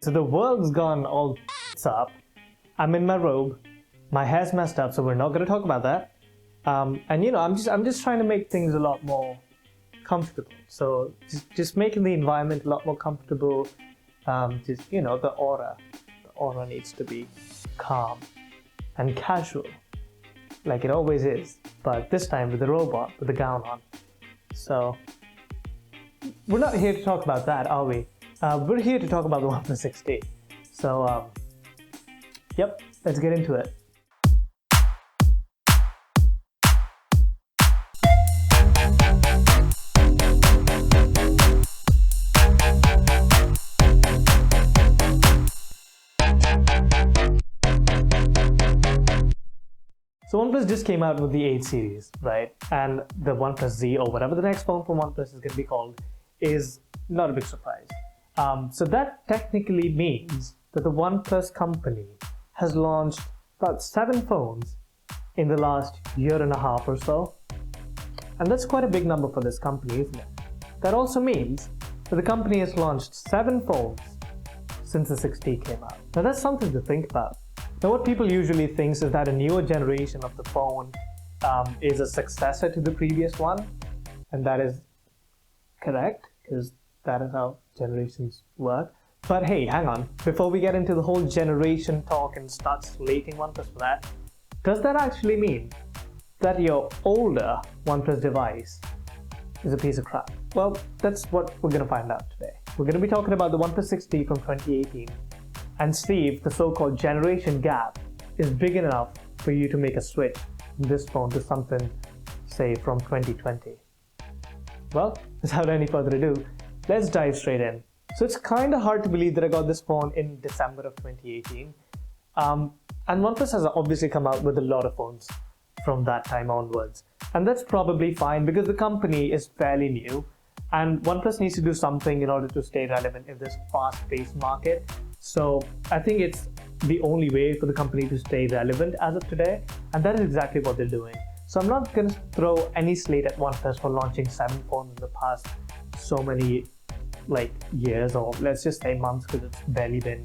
So the world's gone all up. I'm in my robe. My hair's messed up, so we're not going to talk about that. And you know, I'm just trying to make things a lot more comfortable. So just making the environment a lot more comfortable. Just, you know, the aura needs to be calm and casual, like it always is. But this time with the robot, with the gown on. So we're not here to talk about that, are we? We're here to talk about the OnePlus 6T. So, yep, let's get into it. So OnePlus just came out with the 8 series, right? And the OnePlus Z, or whatever the next phone from OnePlus is going to be called, is not a big surprise. So that technically means that the OnePlus company has launched about 7 phones in the last year and a half or so. And that's quite a big number for this company, isn't it? That also means that the company has launched 7 phones since the 6T came out. Now that's something to think about. Now what people usually think is that a newer generation of the phone is a successor to the previous one, and that is correct, because that is how generations work. But hey, hang on, before we get into the whole generation talk and start slating OnePlus for that, does that actually mean that your older OnePlus device is a piece of crap? Well, that's what we're going to find out today. We're going to be talking about the OnePlus 6T from 2018 and see if the so-called generation gap is big enough for you to make a switch from this phone to something, say, from 2020. Well, without any further ado, let's dive straight in. So it's kind of hard to believe that I got this phone in December of 2018. And OnePlus has obviously come out with a lot of phones from that time onwards. And that's probably fine because the company is fairly new and OnePlus needs to do something in order to stay relevant in this fast-paced market. So I think it's the only way for the company to stay relevant as of today, and that is exactly what they're doing. So I'm not going to throw any slate at OnePlus for launching 7 phones in the past so many years, or let's just say months, because it's barely been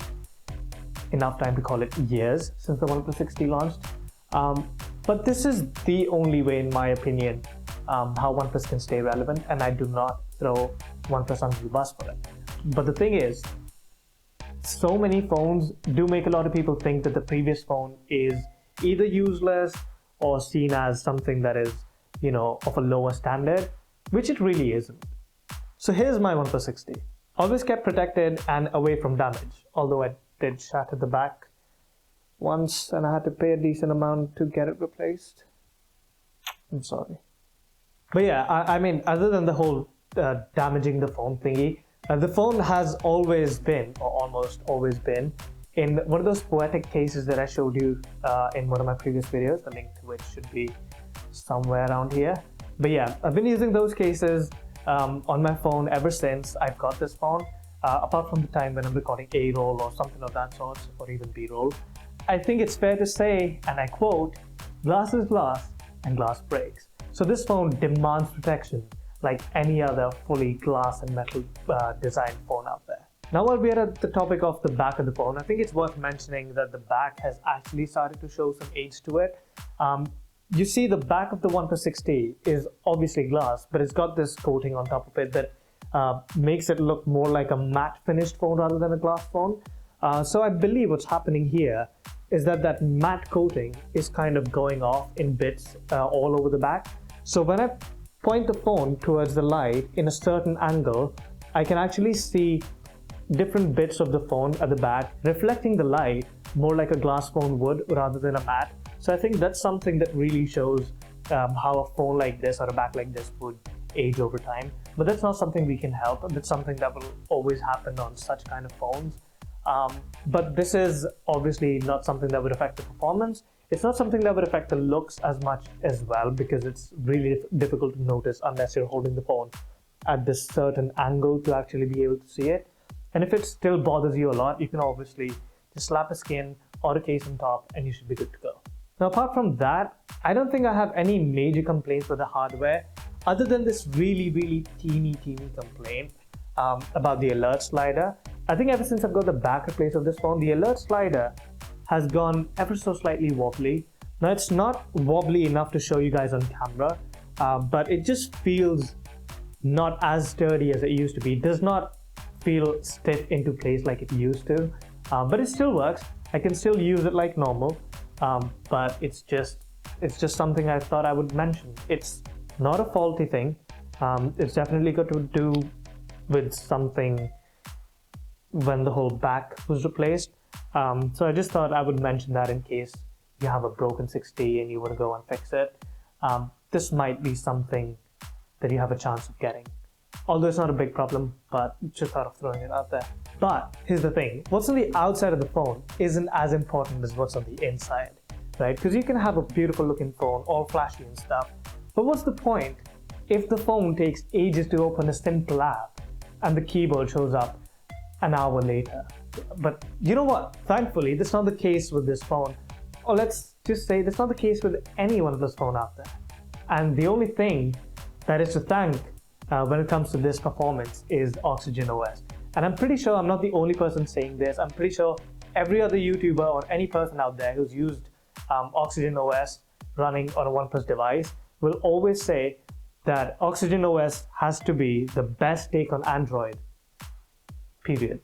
enough time to call it years since the OnePlus 6T launched. But this is the only way, in my opinion, how OnePlus can stay relevant, and I do not throw OnePlus under the bus for it. But the thing is, so many phones do make a lot of people think that the previous phone is either useless or seen as something that is, you know, of a lower standard, which it really isn't. So here's my OnePlus 6T. Always kept protected and away from damage, although I did shatter the back once and I had to pay a decent amount to get it replaced. I'm sorry. But yeah, I mean, other than the whole damaging the phone thingy, the phone has always been, or almost always been, in one of those poetic cases that I showed you in one of my previous videos, the link to which should be somewhere around here. But yeah, I've been using those cases on my phone ever since I've got this phone, apart from the time when I'm recording A-roll or something of that sort, or even B-roll. I think it's fair to say, and I quote, "Glass is glass and glass breaks." So this phone demands protection like any other fully glass and metal designed phone out there. Now while we're at the topic of the back of the phone, I think it's worth mentioning that the back has actually started to show some age to it. You see the back of the OnePlus 6T is obviously glass, but it's got this coating on top of it that makes it look more like a matte finished phone rather than a glass phone. So I believe what's happening here is that matte coating is kind of going off in bits all over the back. So when I point the phone towards the light in a certain angle, I can actually see different bits of the phone at the back reflecting the light more like a glass phone would rather than a matte. So I think that's something that really shows how a phone like this or a back like this would age over time. But that's not something we can help. That's something that will always happen on such kind of phones. But this is obviously not something that would affect the performance. It's not something that would affect the looks as much as well, because it's really difficult to notice unless you're holding the phone at this certain angle to actually be able to see it. And if it still bothers you a lot, you can obviously just slap a skin or a case on top and you should be good to go. Now apart from that, I don't think I have any major complaints with the hardware other than this really teeny complaint about the alert slider. I think ever since I've got the back replaced of this phone, the alert slider has gone ever so slightly wobbly. Now it's not wobbly enough to show you guys on camera, but it just feels not as sturdy as it used to be. It does not feel stiff into place like it used to, but it still works. I can still use it like normal, but it's just something I thought I would mention. It's not a faulty thing. It's definitely got to do with something when the whole back was replaced. So I just thought I would mention that in case you have a broken 6T and you want to go and fix it. This might be something that you have a chance of getting. Although it's not a big problem, but just thought of throwing it out there. But here's the thing, what's on the outside of the phone isn't as important as what's on the inside, right? Because you can have a beautiful looking phone, all flashy and stuff, but what's the point if the phone takes ages to open a simple app and the keyboard shows up an hour later? But you know what? Thankfully, that's not the case with this phone. Or let's just say that's not the case with any one of those phones out there. And the only thing that is to thank when it comes to this performance is Oxygen OS. And I'm pretty sure I'm not the only person saying this. I'm pretty sure every other YouTuber or any person out there who's used Oxygen OS running on a OnePlus device will always say that Oxygen OS has to be the best take on Android, period.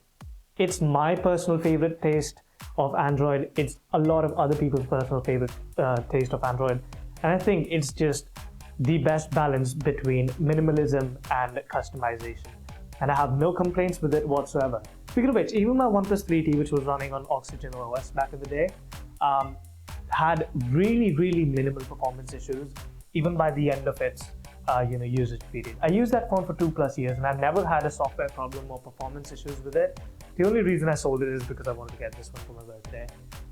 It's my personal favorite taste of Android. It's a lot of other people's personal favorite taste of Android. And I think it's just the best balance between minimalism and customization. And I have no complaints with it whatsoever. Speaking of which, even my OnePlus 3T, which was running on Oxygen OS back in the day, had really minimal performance issues, even by the end of its usage period. I used that phone for 2+ years and I've never had a software problem or performance issues with it. The only reason I sold it is because I wanted to get this one for my birthday,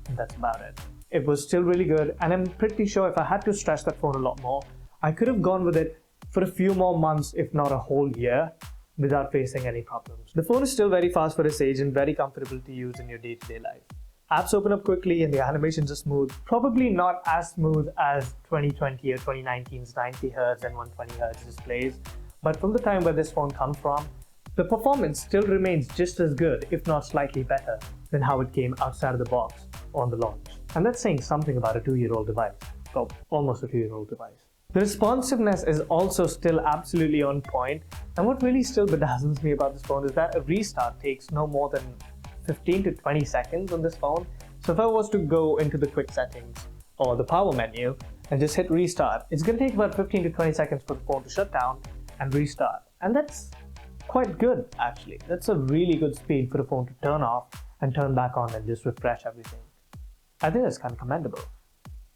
and that's about it. It was still really good, and I'm pretty sure if I had to stretch that phone a lot more, I could have gone with it for a few more months, if not a whole year, without facing any problems. The phone is still very fast for its age and very comfortable to use in your day-to-day life. Apps open up quickly and the animations are smooth. Probably not as smooth as 2020 or 2019's 90Hz and 120Hz displays, but from the time where this phone comes from, the performance still remains just as good, if not slightly better, than how it came outside of the box on the launch. And that's saying something about a 2-year-old device. Well, almost a 2-year-old device. The responsiveness is also still absolutely on point, and what really still bedazzles me about this phone is that a restart takes no more than 15 to 20 seconds on this phone. So if I was to go into the quick settings or the power menu and just hit restart, it's going to take about 15 to 20 seconds for the phone to shut down and restart. And that's quite good, actually. That's a really good speed for the phone to turn off and turn back on and just refresh everything. I think that's kind of commendable,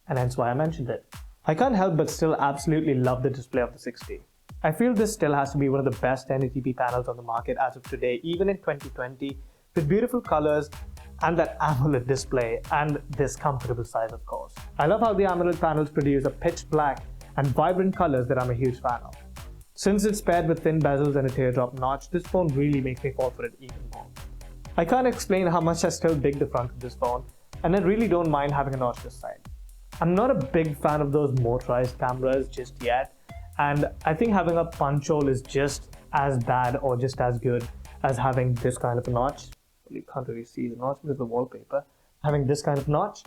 and hence why I mentioned it. I can't help but still absolutely love the display of the 6T. I feel this still has to be one of the best 1080p panels on the market as of today, even in 2020, with beautiful colors and that AMOLED display and this comfortable size, of course. I love how the AMOLED panels produce a pitch black and vibrant colors that I'm a huge fan of. Since it's paired with thin bezels and a teardrop notch, this phone really makes me fall for it even more. I can't explain how much I still dig the front of this phone, and I really don't mind having a notch this side. I'm not a big fan of those motorized cameras just yet, and I think having a punch hole is just as bad or just as good as having this kind of a notch. You can't really see the notch with the wallpaper. Having this kind of notch.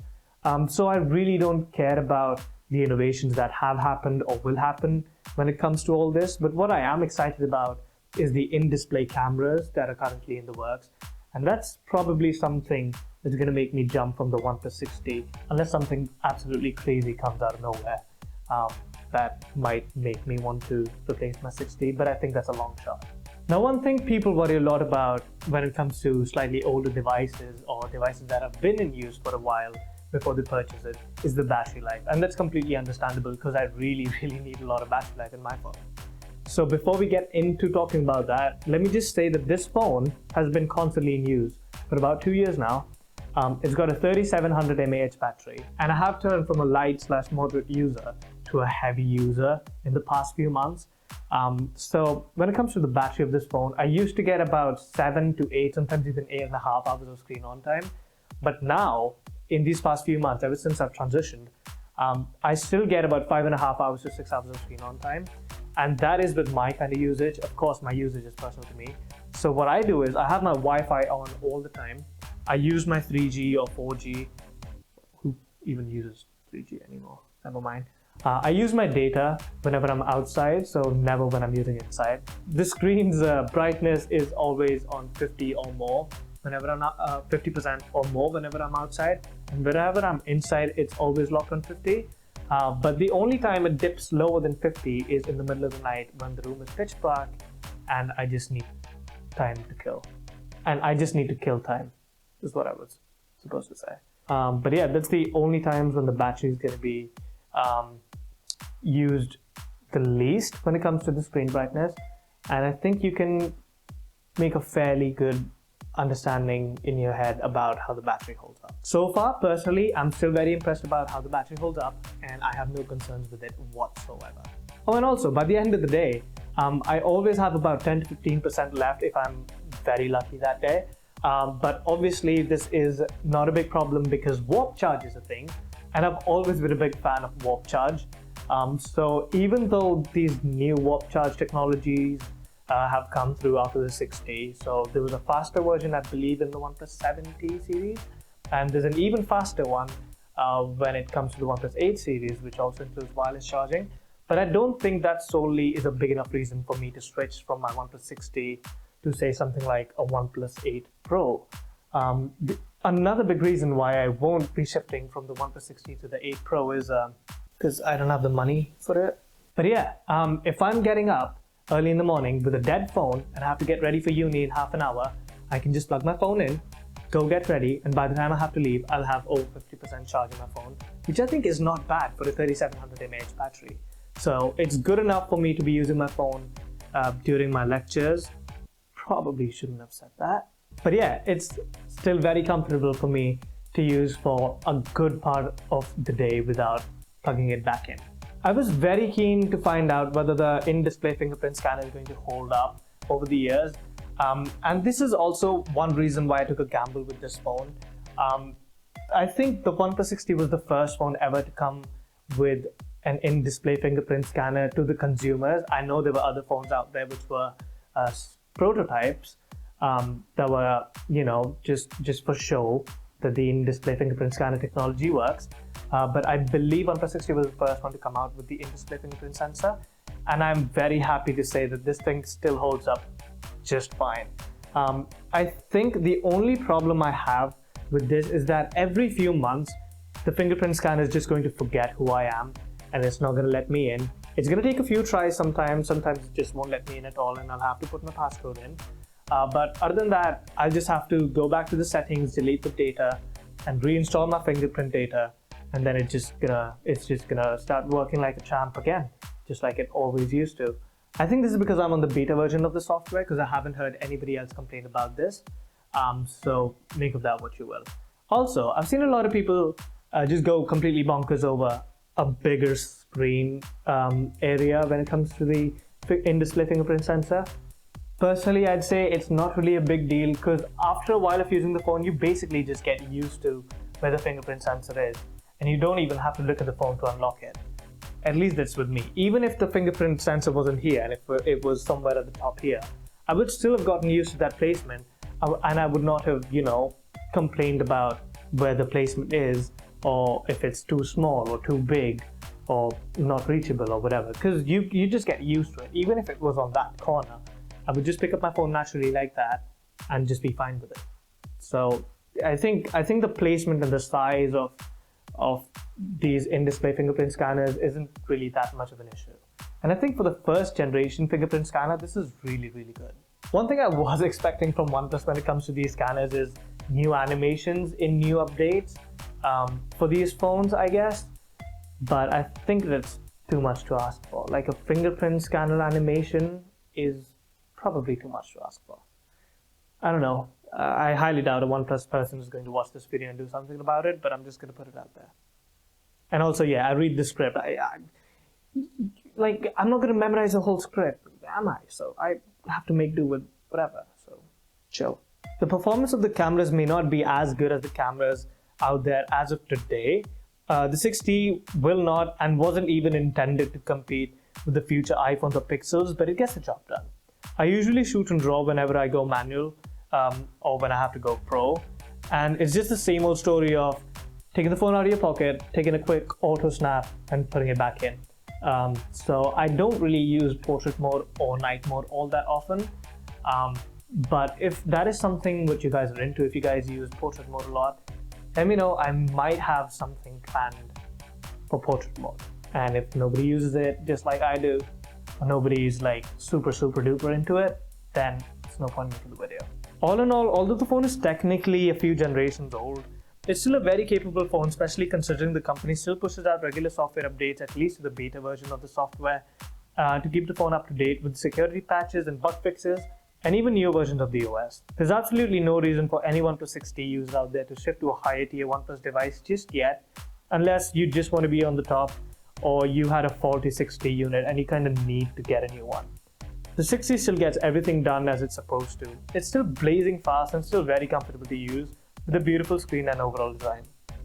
So I really don't care about the innovations that have happened or will happen when it comes to all this, but what I am excited about is the in-display cameras that are currently in the works, and that's probably something that's going to make me jump from the OnePlus 6T, unless something absolutely crazy comes out of nowhere. That might make me want to replace my 6T, but I think that's a long shot. Now, one thing people worry a lot about when it comes to slightly older devices or devices that have been in use for a while before they purchase it is the battery life. And that's completely understandable because I really need a lot of battery life in my phone. So before we get into talking about that, let me just say that this phone has been constantly in use for about 2 years now. It's got a 3700 mAh battery, and I have turned from a light/moderate user to a heavy user in the past few months. So when it comes to the battery of this phone, I used to get about 7 to 8, sometimes even 8.5 hours of screen on time. But now, in these past few months, ever since I've transitioned, I still get about 5.5 hours to 6 hours of screen on time. And that is with my kind of usage. Of course, my usage is personal to me. So what I do is I have my Wi-Fi on all the time. I use my 3G or 4G. Who even uses 3G anymore? Never mind. I use my data whenever I'm outside, so never when I'm using it inside. The screen's brightness is always on 50 or more whenever I'm 50% or more whenever I'm outside, and whenever I'm inside, it's always locked on 50. But the only time it dips lower than 50 is in the middle of the night when the room is pitch black and I just need time to kill. And I just need to kill time, is what I was supposed to say. But yeah, that's the only times when the battery is going to be used the least when it comes to the screen brightness. And I think you can make a fairly good understanding in your head about how the battery holds up. So far, personally, I'm still very impressed about how the battery holds up, and I have no concerns with it whatsoever. Oh, and also, by the end of the day, I always have about 10 to 15% left if I'm very lucky that day. But obviously, this is not a big problem because warp charge is a thing, and I've always been a big fan of warp charge. So even though these new warp charge technologies have come through after the 6T, so there was a faster version, I believe, in the OnePlus 7T series, and there's an even faster one when it comes to the OnePlus 8 series, which also includes wireless charging. But I don't think that solely is a big enough reason for me to switch from my OnePlus 6T to say something like a OnePlus 8 Pro. Another big reason why I won't be shifting from the OnePlus 6T to the 8 Pro is because I don't have the money for it. But yeah, if I'm getting up early in the morning with a dead phone and I have to get ready for uni in half an hour, I can just plug my phone in, go get ready, and by the time I have to leave, I'll have over 50% charge in my phone, which I think is not bad for a 3700 mAh battery. So it's good enough for me to be using my phone during my lectures. Probably shouldn't have said that. But yeah, it's still very comfortable for me to use for a good part of the day without plugging it back in. I was very keen to find out whether the in-display fingerprint scanner is going to hold up over the years. And this is also one reason why I took a gamble with this phone. I think the OnePlus 6T was the first phone ever to come with an in-display fingerprint scanner to the consumers. I know there were other phones out there which were prototypes that were, just for show that the in-display fingerprint scanner technology works. But I believe OnePlus 6T was the first one to come out with the in-display fingerprint sensor. And I'm very happy to say that this thing still holds up just fine. I think the only problem I have with this is that every few months, the fingerprint scanner is just going to forget who I am and it's not going to let me in. It's going to take a few tries sometimes it just won't let me in at all and I'll have to put my passcode in. But other than that, I'll just have to go back to the settings, delete the data, and reinstall my fingerprint data, and then it's just gonna start working like a champ again, just like it always used to. I think this is because I'm on the beta version of the software, because I haven't heard anybody else complain about this. So make of that what you will. Also, I've seen a lot of people just go completely bonkers over a bigger screen area when it comes to the in-display fingerprint sensor. Personally, I'd say it's not really a big deal because after a while of using the phone, you basically just get used to where the fingerprint sensor is and you don't even have to look at the phone to unlock it. At least that's with me. Even if the fingerprint sensor wasn't here and if it was somewhere at the top here, I would still have gotten used to that placement and I would not have, complained about where the placement is or if it's too small or too big or not reachable or whatever, because you just get used to it. Even if it was on that corner, I would just pick up my phone naturally like that and just be fine with it. So I think the placement and the size of these in-display fingerprint scanners isn't really that much of an issue. And I think for the first generation fingerprint scanner, this is really, really good. One thing I was expecting from OnePlus when it comes to these scanners is new animations in new updates for these phones, I guess. But I think that's too much to ask for. Like a fingerprint scanner animation is probably too much to ask for. I don't know. I highly doubt a OnePlus person is going to watch this video and do something about it, but I'm just going to put it out there. And also, yeah, I read the script. I'm not going to memorize the whole script, am I? So I have to make do with whatever. So chill. The performance of the cameras may not be as good as the cameras out there as of today. The 6T will not and wasn't even intended to compete with the future iPhones or Pixels, but it gets the job done. I usually shoot in RAW whenever I go manual or when I have to go pro. And it's just the same old story of taking the phone out of your pocket, taking a quick auto snap and putting it back in. So I don't really use portrait mode or night mode all that often. But if that is something which you guys are into, if you guys use portrait mode a lot, let me know. I might have something planned for portrait mode. And if nobody uses it just like I do, or nobody's like super duper into it, then it's no point making the video. All in all, although the phone is technically a few generations old, it's still a very capable phone, especially considering the company still pushes out regular software updates, at least to the beta version of the software, to keep the phone up to date with security patches and bug fixes, and even newer versions of the OS. There's absolutely no reason for any OnePlus 6T user out there to shift to a higher tier OnePlus device just yet, unless you just want to be on the top or you had a faulty 6T unit and you kind of need to get a new one. The 6T still gets everything done as it's supposed to. It's still blazing fast and still very comfortable to use with a beautiful screen and overall design.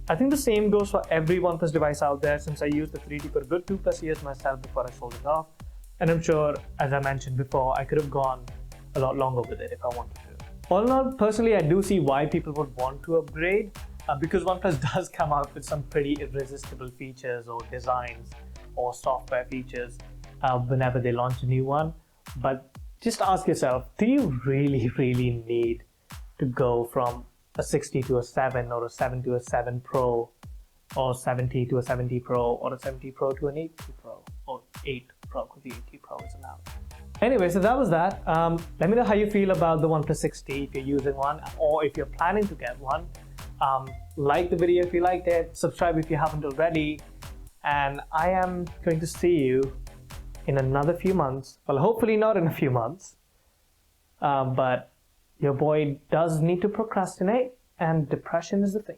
I think the same goes for every OnePlus device out there, since I used the 3T for a good 2+ years myself before I sold it off, and I'm sure, as I mentioned before, I could have gone a lot longer with it if I wanted to. All in all, personally, I do see why people would want to upgrade, because OnePlus does come out with some pretty irresistible features or designs or software features whenever they launch a new one. But just ask yourself, do you really need to go from a 6T to a 7 or a 7 to a 7 Pro or 7T to a 7T Pro or a 7T Pro to an 8T Pro or 8 Pro because the 8T Pro isn't out? Anyway, so that was that. Let me know how you feel about the OnePlus 6T if you're using one or if you're planning to get one. Like the video if you liked it, subscribe if you haven't already, and I am going to see you in another few months. Well, hopefully not in a few months, but your boy does need to procrastinate, and depression is the thing.